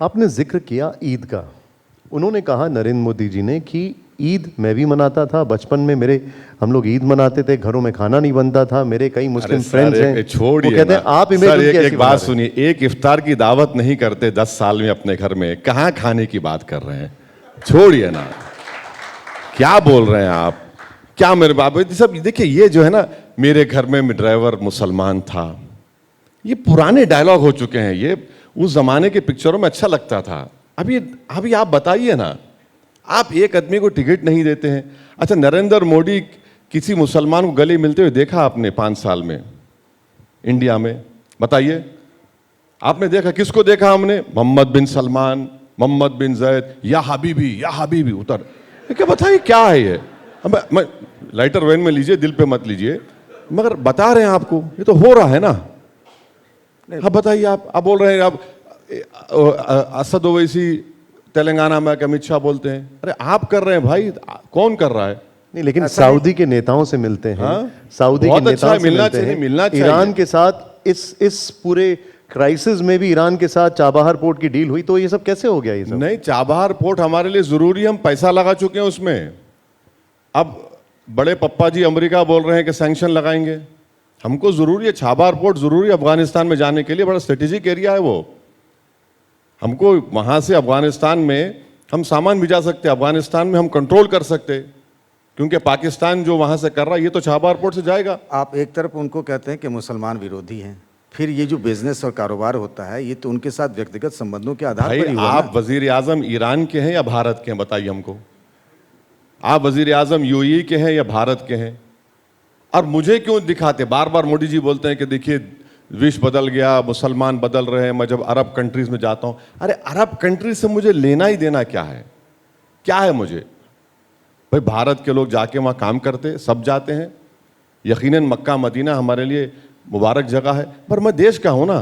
आपने जिक्र किया ईद का। उन्होंने कहा नरेंद्र मोदी जी ने कि ईद मैं भी मनाता था, बचपन में हम लोग ईद मनाते थे, घरों में खाना नहीं बनता था, मेरे कई मुस्लिम फ्रेंड्स हैं। वो कहते हैं आप इमेज सर, उनकी ऐसी एक बना बात रहे हैं। सुनिए, एक इफ्तार की दावत नहीं करते 10 साल में अपने घर में, कहाँ खाने की बात कर रहे हैं? छोड़िए ना, क्या बोल रहे हैं आप? क्या मेरे बाबू सब देखिए, ये जो है ना, मेरे घर में ड्राइवर मुसलमान था, ये पुराने डायलॉग हो चुके हैं। ये उस जमाने के पिक्चरों में अच्छा लगता था। अभी आप बताइए ना, आप एक आदमी को टिकट नहीं देते हैं। अच्छा, नरेंद्र मोदी किसी मुसलमान को गले मिलते हुए देखा आपने 5 साल में इंडिया में? बताइए, आपने देखा? किसको देखा हमने? मोहम्मद बिन सलमान, मोहम्मद बिन जैद, या हबीबी उतर। क्या बताइए, क्या है ये? मैं लाइटर वेन में लीजिए, दिल पे मत लीजिए, मगर बता रहे हैं आपको, ये तो हो रहा है ना। हाँ बताइए, आप बोल रहे हैं आप असद ओवैसी तेलंगाना में अमित शाह बोलते हैं। अरे आप कर रहे हैं भाई, कौन कर रहा है? नहीं, लेकिन सऊदी के नेताओं से मिलते हैं। हाँ? सऊदी के बहुत अच्छा नेताओं है, से मिलना मिलते चाहिए, हैं। मिलना चाहिए। ईरान के साथ इस पूरे क्राइसिस में भी ईरान के साथ चाबहार पोर्ट की डील हुई, तो ये सब कैसे हो गया? ये सब नहीं, चाबहार पोर्ट हमारे लिए जरूरी है, हम पैसा लगा चुके हैं उसमें। अब बड़े पप्पा जी अमेरिका बोल रहे हैं कि सैंक्शन लगाएंगे, हमको जरूरी है, चाबहार पोर्ट जरूरी है अफगानिस्तान में जाने के लिए, बड़ा स्ट्रेटेजिक एरिया है वो। हमको वहां से अफगानिस्तान में हम सामान भी जा सकते हैं, अफगानिस्तान में हम कंट्रोल कर सकते, क्योंकि पाकिस्तान जो वहां से कर रहा है, ये तो चाबहार पोर्ट से जाएगा। आप एक तरफ उनको कहते हैं कि मुसलमान विरोधी हैं, फिर ये जो बिजनेस और कारोबार होता है, ये तो उनके साथ व्यक्तिगत संबंधों के आधार पर ही हुआ आप ना? वजीर आजम ईरान के हैं या भारत के हैं? बताइए हमको। आप वजीर आजम यूएई के हैं या भारत के हैं? और मुझे क्यों दिखाते? बार बार मोदी जी बोलते हैं कि देखिए विश्व बदल गया, मुसलमान बदल रहे हैं, मैं जब अरब कंट्रीज में जाता हूं। अरे अरब कंट्रीज से मुझे लेना ही देना क्या है? क्या है मुझे? भाई भारत के लोग जाके वहां काम करते, सब जाते हैं, यकीनन मक्का मदीना हमारे लिए मुबारक जगह है, पर मैं देश का हूं ना।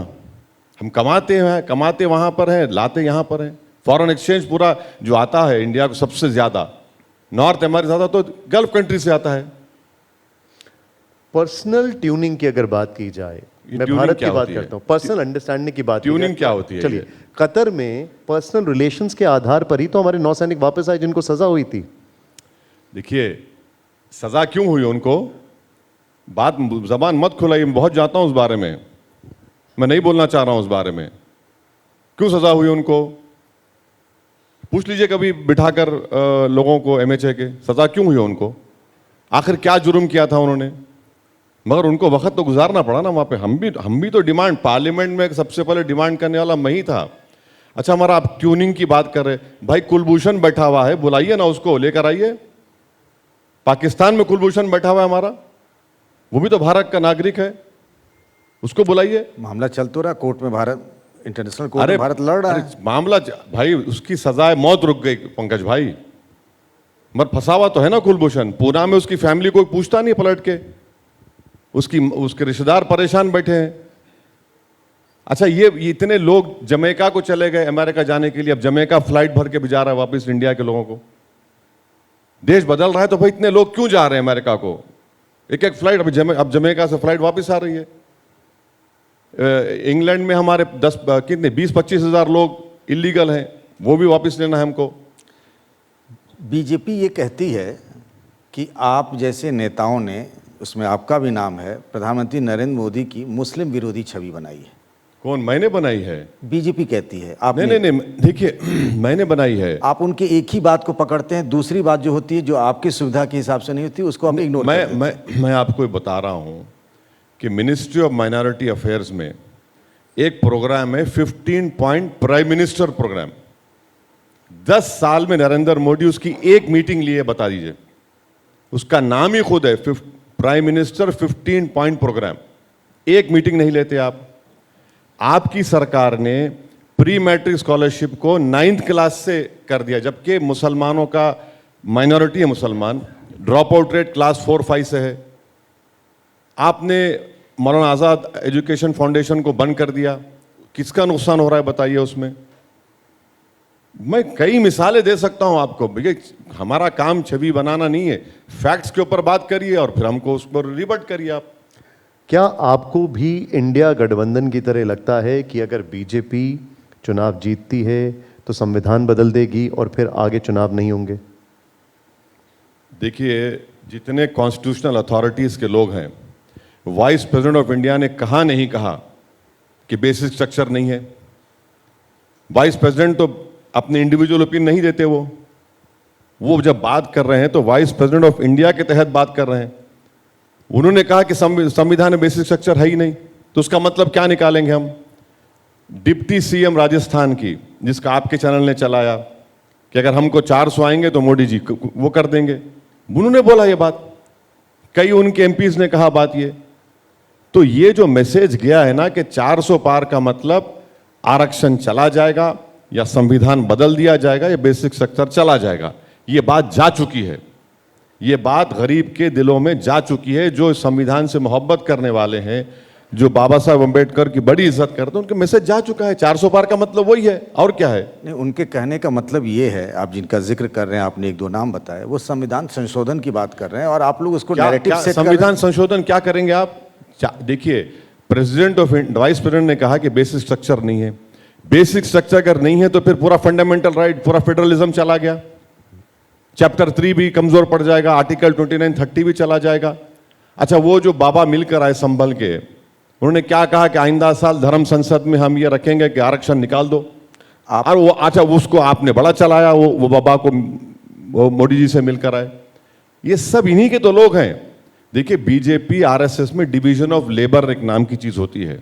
हम कमाते वहां पर हैं, लाते यहां पर हैं। फॉरेन एक्सचेंज पूरा जो आता है इंडिया को सबसे ज्यादा, नॉर्थ अमेरिका ज्यादा तो गल्फ कंट्री से आता है। पर्सनल ट्यूनिंग की अगर बात की जाए, मैं ट्यूनिंग भारत क्या की बात होती है? करता हूं, पर्सनल अंडरस्टैंडिंग की बात की ट्यूनिंग जाए, क्या होती है? चलिए, कतर में पर्सनल रिलेशंस के आधार पर ही तो हमारे नौसैनिक वापस आए जिनको सजा हुई थी। देखिए, सजा क्यों हुई उनको, बात जबान मत खुलाइए, मैं बहुत जाता हूं उस बारे में, मैं नहीं बोलना चाह रहा हूं उस बारे में। क्यों सजा हुई उनको? पूछ लीजिए कभी बिठाकर लोगों को, एमएचए के, सजा क्यों हुई उनको? आखिर क्या जुर्म किया था उन्होंने? मगर उनको वक्त तो गुजारना पड़ा ना वहां पे। हम भी तो डिमांड, पार्लियामेंट में सबसे पहले डिमांड करने वाला मैं ही था। अच्छा, हमारा आप ट्यूनिंग की बात कर रहे हैं, भाई कुलभूषण बैठा हुआ है, बुलाइए ना उसको, लेकर आइए। पाकिस्तान में कुलभूषण बैठा हुआ है हमारा, वो भी तो भारत का नागरिक है, उसको बुलाइए। मामला चल तो रहा कोर्ट में, भारत इंटरनेशनल कोर्ट में भारत लड़ रहा है। मामला भाई, उसकी सजाए मौत रुक गई पंकज भाई, मगर फंसा हुआ तो है ना कुलभूषण। पूना में उसकी फैमिली कोई पूछता नहीं पलट के, उसके रिश्तेदार परेशान बैठे हैं। अच्छा, ये इतने लोग जमैका को चले गए अमेरिका जाने के लिए, अब जमैका फ्लाइट भर के भिजा रहा है वापस इंडिया के लोगों को। देश बदल रहा है तो भाई इतने लोग क्यों जा रहे हैं अमेरिका को? एक एक फ्लाइट, अब जमैका से फ्लाइट वापस आ रही है। इंग्लैंड में हमारे 20-25 हजार लोग इलीगल हैं, वो भी वापस लेना है हमको। बीजेपी ये कहती है कि आप जैसे नेताओं ने, उसमें आपका भी नाम है, प्रधानमंत्री नरेंद्र मोदी की मुस्लिम विरोधी छवि बनाई है। कौन? मैंने बनाई है? बीजेपी कहती है। आप नहीं, देखिए मैंने बनाई है। आप उनके एक ही बात को पकड़ते हैं, दूसरी बात जो होती है जो आपकी सुविधा के हिसाब से नहीं होती उसको आप इग्नोर करते हैं। मैं आपको बता रहा हूं कि मिनिस्ट्री ऑफ माइनॉरिटी अफेयर्स में एक प्रोग्राम है, 15 पॉइंट प्राइम मिनिस्टर प्रोग्राम। 10 साल में नरेंद्र मोदी उसकी एक मीटिंग लिए, बता दीजिए। उसका नाम ही खुद है प्राइम मिनिस्टर 15 पॉइंट प्रोग्राम। एक मीटिंग नहीं लेते आप। आपकी सरकार ने प्री मैट्रिक स्कॉलरशिप को 9th क्लास से कर दिया, जबकि मुसलमानों का माइनॉरिटी है, मुसलमान ड्रॉप आउट रेट क्लास 4-5 से है। आपने मौलाना आज़ाद एजुकेशन फाउंडेशन को बंद कर दिया। किसका नुकसान हो रहा है बताइए उसमें? मैं कई मिसालें दे सकता हूं आपको। भैया, हमारा काम छवि बनाना नहीं है, फैक्ट्स के ऊपर बात करिए और फिर हमको उस पर रिबट करिए आप। क्या आपको भी इंडिया गठबंधन की तरह लगता है कि अगर बीजेपी चुनाव जीतती है तो संविधान बदल देगी और फिर आगे चुनाव नहीं होंगे? देखिए, जितने कॉन्स्टिट्यूशनल अथॉरिटीज के लोग हैं, वाइस प्रेसिडेंट ऑफ इंडिया ने कहा नहीं कहा कि बेसिक स्ट्रक्चर नहीं है। वाइस प्रेसिडेंट तो अपने इंडिविजुअल ओपिनियन नहीं देते। वो जब बात कर रहे हैं तो वाइस प्रेसिडेंट ऑफ इंडिया के तहत बात कर रहे हैं। उन्होंने कहा कि संविधान में बेसिक स्ट्रक्चर है ही नहीं, तो उसका मतलब क्या निकालेंगे हम? डिप्टी सीएम राजस्थान की, जिसका आपके चैनल ने चलाया कि अगर हमको 400 आएंगे तो मोदी जी वो कर देंगे, उन्होंने बोला ये बात। कई उनके एमपीज ने कहा बात ये। तो ये जो मैसेज गया है ना कि 400 पार का मतलब आरक्षण चला जाएगा या संविधान बदल दिया जाएगा या बेसिक स्ट्रक्चर चला जाएगा, ये बात जा चुकी है। ये बात गरीब के दिलों में जा चुकी है। जो संविधान से मोहब्बत करने वाले हैं, जो बाबा साहब अम्बेडकर की बड़ी इज्जत करते हैं, उनका मैसेज जा चुका है। 400 पार का मतलब वही है, और क्या है? नहीं, उनके कहने का मतलब ये है, आप जिनका जिक्र कर रहे हैं, आपने एक दो नाम बताए, वो संविधान संशोधन की बात कर रहे हैं और आप लोग उसको नैरेटिव सेट कर रहे हैं। संविधान संशोधन क्या करेंगे आप? देखिए, प्रेसिडेंट ऑफ वाइस प्रेसिडेंट ने कहा कि बेसिक स्ट्रक्चर नहीं है। बेसिक स्ट्रक्चर अगर नहीं है तो फिर पूरा फंडामेंटल राइट, पूरा फेडरलिज्म चला गया। चैप्टर 3 भी कमजोर पड़ जाएगा, आर्टिकल 29, 30 भी चला जाएगा। अच्छा, वो जो बाबा मिलकर आए संभल के, उन्होंने क्या कहा कि आइंदा साल धर्म संसद में हम ये रखेंगे कि आरक्षण निकाल दो। और वो, अच्छा, उसको आपने बड़ा चलाया, वो बाबा को वो मोदी जी से मिलकर आए। ये सब इन्हीं के तो लोग हैं। देखिए, बीजेपी आरएसएस में डिवीजन ऑफ लेबर एक नाम की चीज होती है,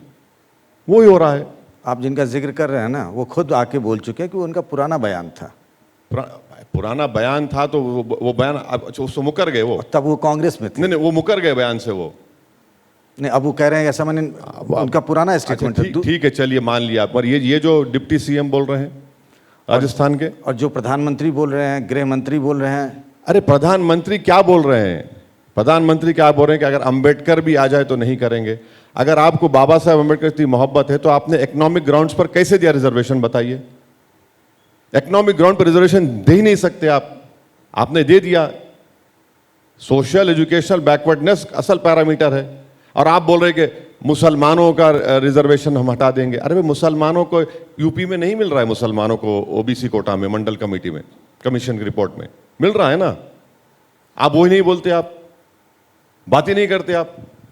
वो ही हो रहा है। आप जिनका जिक्र कर रहे हैं ना, वो खुद आके बोल चुके हैं कि वो उनका पुराना बयान था। पुराना बयान था तो वो बयान उससे मुकर गए। वो तब वो कांग्रेस में थे। नहीं, वो मुकर गए बयान से। वो नहीं, अब वो कह रहे हैं ऐसा, मैंने उनका पुराना स्टेटमेंट है। ठीक है, चलिए मान लिया। पर ये जो डिप्टी सीएम बोल रहे हैं राजस्थान के, और जो प्रधानमंत्री बोल रहे हैं, गृह मंत्री बोल रहे हैं। अरे प्रधानमंत्री क्या बोल रहे हैं? प्रधानमंत्री क्या बोल रहे हैं कि अगर अंबेडकर भी आ जाए तो नहीं करेंगे। अगर आपको बाबा साहब अंबेडकर की मोहब्बत है तो आपने इकोनॉमिक ग्राउंड्स पर कैसे दिया रिजर्वेशन, बताइए? इकोनॉमिक ग्राउंड पर रिजर्वेशन दे ही नहीं सकते आप, आपने दे दिया। सोशल एजुकेशनल बैकवर्डनेस असल पैरामीटर है, और आप बोल रहे कि मुसलमानों का रिजर्वेशन हम हटा देंगे। अरे भाई, मुसलमानों को यूपी में नहीं मिल रहा है, मुसलमानों को ओबीसी कोटा में, मंडल कमेटी में, कमीशन की रिपोर्ट में मिल रहा है ना। आप वही नहीं बोलते, आप बात ही नहीं करते आप।